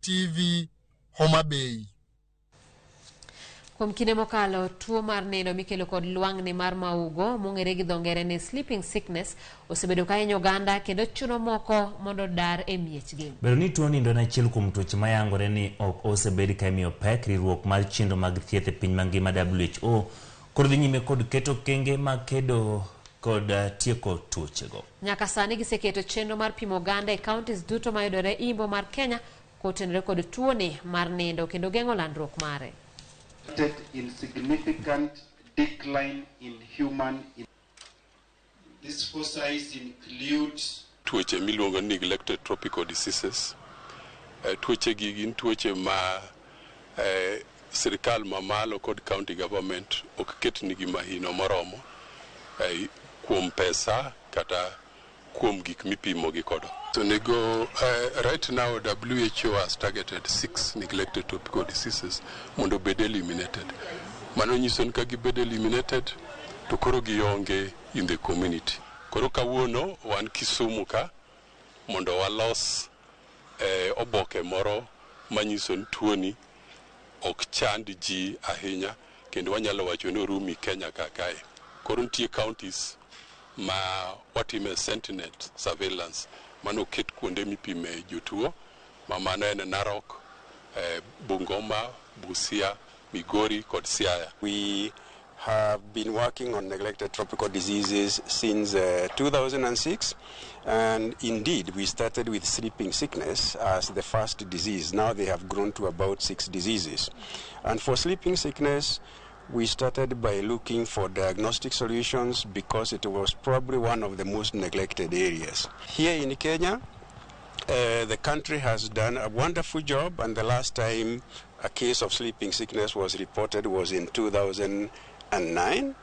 TV, Homa Bay. Kuom kinde mokalo, tuo mar nindo mikelo kod lwang'ni mar maugo mong'ere gi dho ngere ni sleeping sickness osebedo ka hinyo oganda kendo chuno moko mondo dar e miechgi. Bedo ni tuo nindo en achiel kuom tuoche mayangore ni ok osebed ka imiyo pek, riwruok mar chenro mag thieth e piny mangima WHO kod dhi nyime kod keto okenge mag kedo kod tieko tuochego. Nyaka sani giseketo chenro mar pimo oganda e counties duto mayudore Imbo mar Kenya kotenore kod tuoni mar nindo kendo geng'o landruok mare. In significant decline in human. These foci include tuoche miluongo ni neglected tropical diseases. Tuoche gi gin tuoche ma sirikal mamalo kod county government ok ketnigi mahino moromo kuom pesa kata kuom gik mipimo gi kodo. So right now WHO has targeted 6 neglected tropical diseases mondo bed eliminated. Mano nyiso ni ka gibed eliminated to koro gionge in the community. Koro kawuono wan Kisumu ka mondo walos oboke moro manyiso ni tuoni ok chand ji ahinya kendo wanyalo wacho ni orumi Kenya kakae. Koro nitie counties ma watime sentinel surveillance mano ket kuonde mipime jotuo mano en Narok, Bungoma, Busia, Migori kod Siaya. We have been working on neglected tropical diseases since 2006, and indeed we started with sleeping sickness as the first disease. Now they have grown to about 6 diseases. And for sleeping sickness, we started by looking for diagnostic solutions because it was probably one of the most neglected areas. Here in Kenya, the country has done a wonderful job, and the last time a case of sleeping sickness was reported was in 2009.